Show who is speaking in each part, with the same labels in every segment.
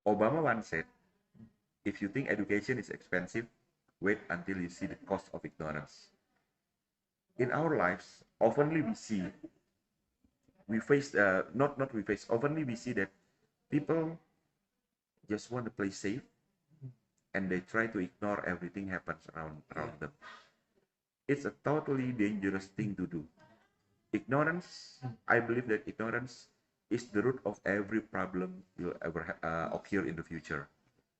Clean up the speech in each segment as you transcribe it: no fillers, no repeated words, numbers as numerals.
Speaker 1: Obama once said, if you think education is expensive, wait until you see the cost of ignorance. In our lives, oftenly we see, oftenly we see that people just want to play safe and they try to ignore everything happens around them. It's a totally dangerous thing to do. Ignorance, I believe that ignorance is the root of every problem will ever occur in the future.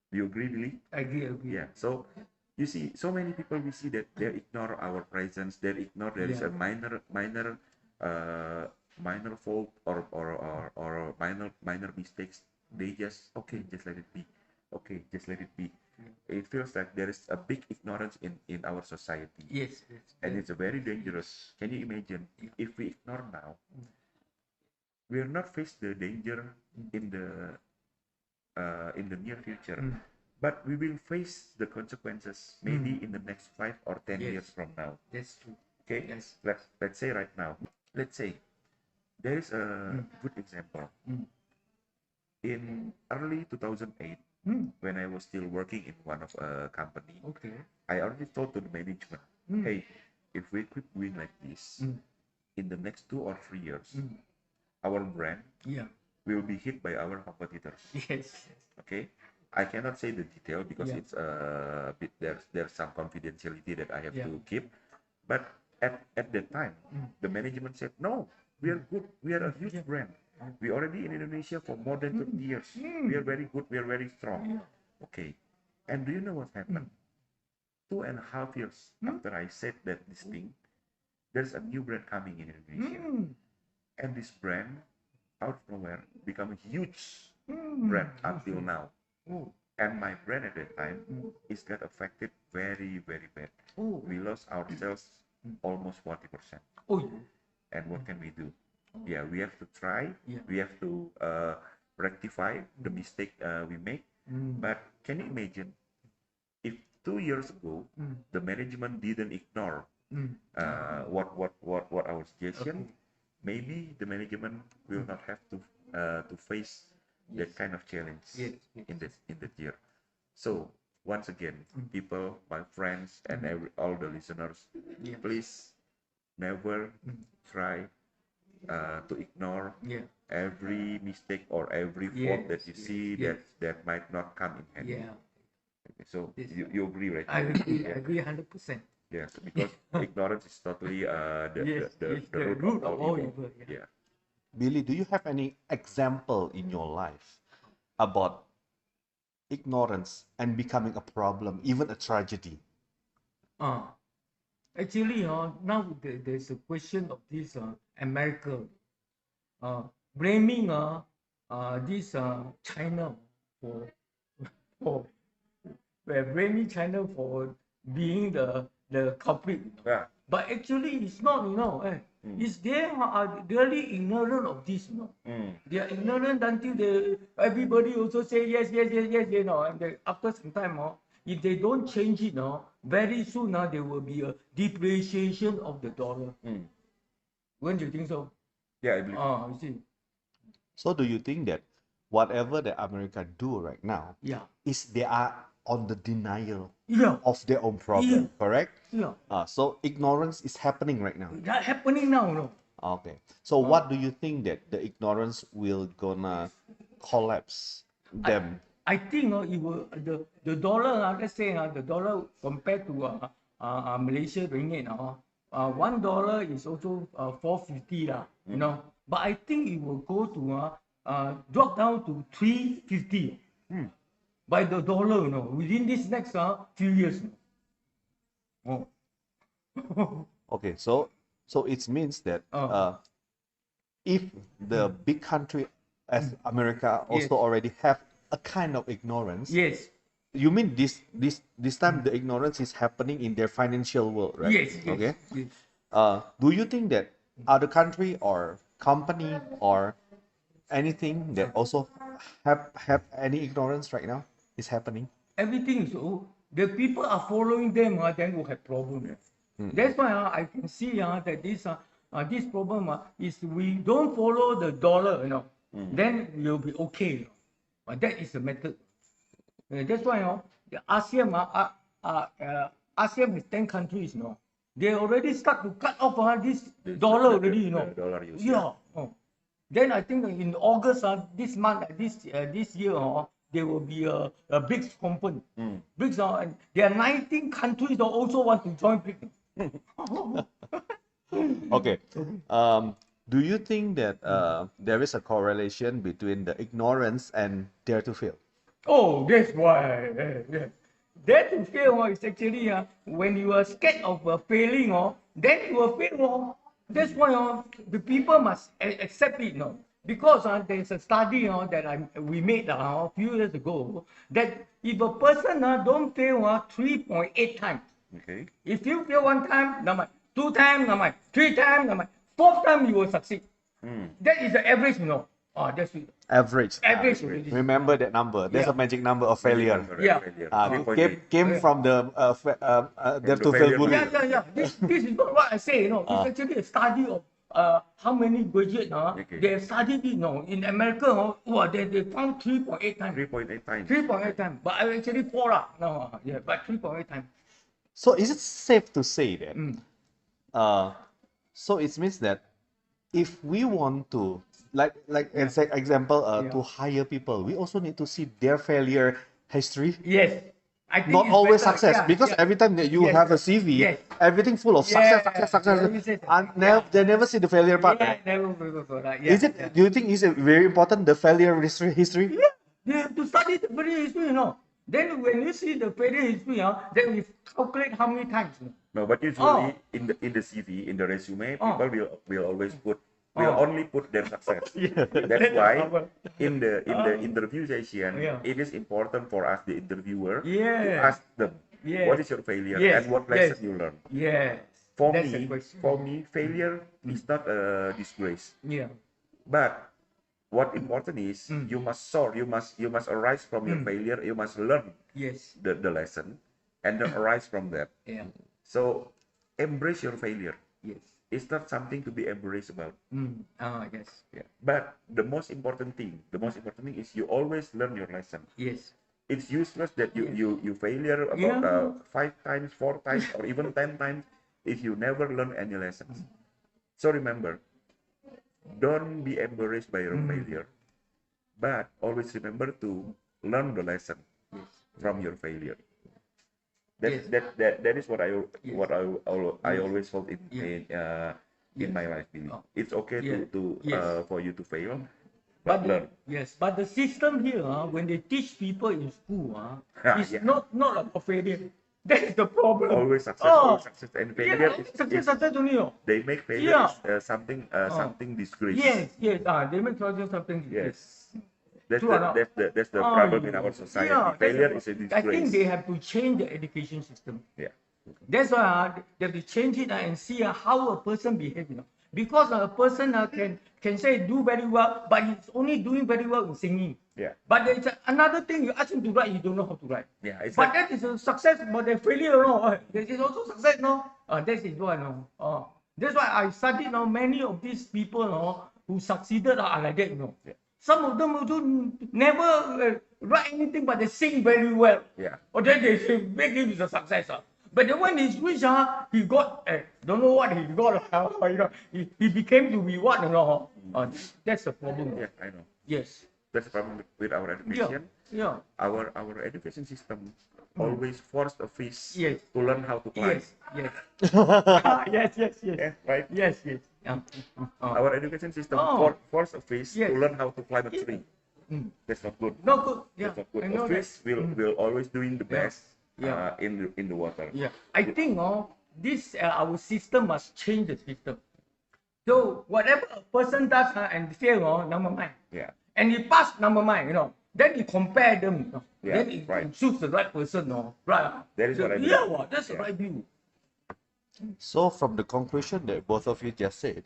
Speaker 1: Do you agree, Billy?
Speaker 2: I agree.
Speaker 1: Yeah. So you see, so many people we see that they ignore our presence. They ignore there is a minor fault or minor mistakes. They just just let it be. Okay, just let it be. It feels like there is a big ignorance in our society.
Speaker 2: Yes.
Speaker 1: And it's a very dangerous. Can you imagine if we ignore now, we are not face the danger in the near future, but we will face the consequences maybe in the next 5 or 10 years from now.
Speaker 2: That's true.
Speaker 1: Okay.
Speaker 2: Yes.
Speaker 1: Let's say right now. Let's say there is a good example. In early 2008, when I was still working in one of a company, I already told to the management, hey, if we keep doing like this, in the next 2 or 3 years, our brand will be hit by our competitors.
Speaker 2: Yes.
Speaker 1: Okay, I cannot say the detail because it's there's some confidentiality that I have to keep. But at that time, the management said, no, we are good. We are a huge brand. We already in Indonesia for more than 20 years. We are very good. We are very strong. Okay, and do you know what happened? 2.5 years after I said that this thing, there's a new brand coming in Indonesia, and this brand out of nowhere become a huge brand until now. And my brand at that time is got affected very, very bad. We lost our sales almost 40%. And what can we do? Yeah, we have to try. We have to rectify the mistake we make. But can you imagine if 2 years ago the management didn't ignore what our suggestion? Maybe the management will not have to face that kind of challenge in that year. So once again, people, my friends, and all the listeners, please never try to ignore every mistake or every fault that you see that might not come in handy. So you agree, right?
Speaker 2: I agree 100%.
Speaker 1: Yes, because ignorance is totally the root of all evil. Yeah.
Speaker 3: Billy, do you have any example in your life about ignorance and becoming a problem, even a tragedy?
Speaker 2: Actually, now there's a question of this America blaming this China for blaming China for being the culprit. But actually, it's not. It's they are really ignorant of this. They are ignorant until everybody also say yes. And after some time, if they don't change it, very soon there will be a depreciation of the dollar. When do you think so?
Speaker 1: Yeah, I believe.
Speaker 2: You see.
Speaker 3: So do you think that whatever that America do right now is they are on the denial of their own problem, correct? So ignorance is happening right now.
Speaker 2: That's happening now, no?
Speaker 3: Okay. So what do you think that the ignorance will gonna collapse them?
Speaker 2: I think it will the dollar. Let's say the dollar compared to Malaysia ringgit, $1 is also 450 But I think it will go to drop down to 350 by the dollar, within this next few years.
Speaker 3: Okay, so it means that if the big country as America also already have a kind of ignorance.
Speaker 2: Yes.
Speaker 3: You mean this time the ignorance is happening in their financial world, right?
Speaker 2: Yes.
Speaker 3: Okay.
Speaker 2: Yes.
Speaker 3: Do you think that other country or company or anything that also have any ignorance right now is happening?
Speaker 2: Everything. So the people are following them, then will have problem. That's why I can see that this problem is we don't follow the dollar, then we'll be okay. That is the method. That's why the ASEAN, ASEAN with 10 countries, they already start to cut off this dollar already,
Speaker 1: Dollar use,
Speaker 2: yeah. Then I think in August this month, this year, there will be a BRICS conference. BRICS, and there are 19 countries that also want to join BRICS.
Speaker 3: Okay. Do you think that there is a correlation between the ignorance and dare to fail?
Speaker 2: Oh, that's why. Dare to fail is actually when you are scared of failing, then you will fail. That's why the people must accept it, because there's a study that we made a few years ago that if a person don't fail 3.8 times,
Speaker 1: okay,
Speaker 2: if you fail one time, no mind, 2 times, no mind, 3 times, no mind, 4th time you will succeed. That is the average, that's it.
Speaker 3: Average. Remember that number. There's a magic number of failure. Came from the dare to fail bully.
Speaker 2: Yeah. This is not what I say. It's actually a study of how many graduates they have studied it. In America, they found 3.8 times.
Speaker 1: 3.8 times.
Speaker 2: 3.8 times. But I actually 4 but 3.8 times.
Speaker 3: So is it safe to say that? So it means that if we want to, like example, to hire people, we also need to see their failure history.
Speaker 2: Yes. I think
Speaker 3: not always better. Success, because every time that you have a CV, everything full of success, and they never see the failure part.
Speaker 2: Never.
Speaker 3: Is it? Do you think is it very important, the failure history?
Speaker 2: Yeah, they have to study the failure history, Then when you see the failure history, then we calculate how many times.
Speaker 1: No, but usually in the CV, in the resume, people will always only put their success. That's why in the interview session, it is important for us, the interviewer, to ask them what is your failure and what lesson you learn. For me, failure is not a disgrace. But what important is you must soar, you must arise from your failure, you must learn the lesson and then arise from that. So embrace your failure. It's not something to be embarrassed about. But the most important thing is you always learn your lesson. It's useless that you failure about 5 times, 4 times, or even 10 times if you never learn any lessons. So remember, don't be embarrassed by your failure, but always remember to learn the lesson from your failure. That is what I always hold in my life, Billy. It's okay to for you to fail, but learn.
Speaker 2: But the system here, when they teach people in school, it's not about failure. That is the problem.
Speaker 1: Always success, and failure is
Speaker 2: success only.
Speaker 1: They make failure something disgrace.
Speaker 2: They make failure something disgrace.
Speaker 1: That's the problem in our society. Failure is a disgrace.
Speaker 2: I think they have to change the education system. That's why they have to change it and see how a person behaves. Because a person can say do very well, but he's only doing very well in singing. But there's another thing, you ask him to write, he don't know how to write. But that is a success, but the failure, that is also success, that is one. That's why I studied many of these people who succeeded are like that. Some of them also never write anything, but they sing very well. Or then they say, make him is a success. But then when he's rich, he got, don't know what he got. He became to be what, that's the problem.
Speaker 1: I know.
Speaker 2: Yes.
Speaker 1: That's the problem with our education. Our education system always forced a fish to learn how to climb.
Speaker 2: Yes.
Speaker 1: Right?
Speaker 2: Yes.
Speaker 1: Our education system forced a fish to learn how to climb a tree. That's not good.
Speaker 2: Not good.
Speaker 1: That's not good. A fish will always doing the best in the water.
Speaker 2: I think this our system must change the system. So whatever a person does and fail, number mind. And he pass, number mind, Then he compare them. Then he choose the right person, right?
Speaker 1: That is what I mean.
Speaker 2: That's the right view.
Speaker 3: So from the conclusion that both of you just said,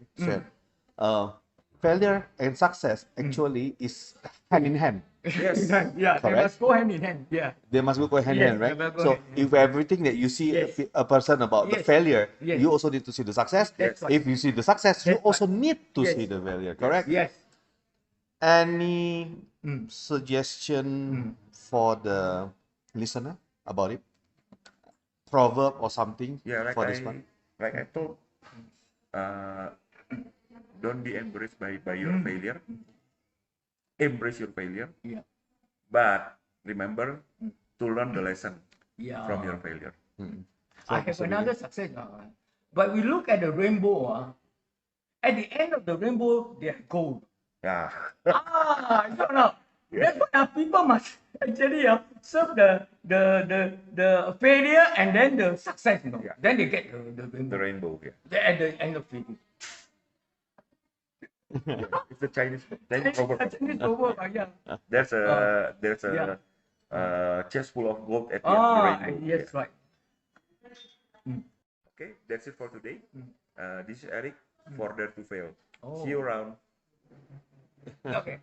Speaker 3: failure and success actually is hand in hand.
Speaker 2: Yes. They must go hand in hand.
Speaker 3: They must go hand in hand, right? So if everything that you see a person about the failure, you also need to see the success. If you see the success, you also need to see the failure, correct?
Speaker 2: Yes.
Speaker 3: Any suggestion for the listener about it? Proverb or something for this one?
Speaker 1: Like I told, don't be embarrassed by your failure. Embrace your failure.
Speaker 2: Yeah.
Speaker 1: But remember to learn the lesson from your failure.
Speaker 2: So, I have another success. But we look at the rainbow. At the end of the rainbow, there's gold.
Speaker 1: Yeah.
Speaker 2: You know. That's why people must actually serve the failure and then the success. You know. Yeah. Then they get the rainbow.
Speaker 1: The rainbow. Yeah.
Speaker 2: At the end of it.
Speaker 1: It's a Chinese proverb.
Speaker 2: Chinese proverb. Yeah.
Speaker 1: There's a chest full of gold at the end of the rainbow.
Speaker 2: Yes, yeah. Right.
Speaker 1: Okay, that's it for today. This is Eric for Dare to Fail. See you around.
Speaker 2: Okay.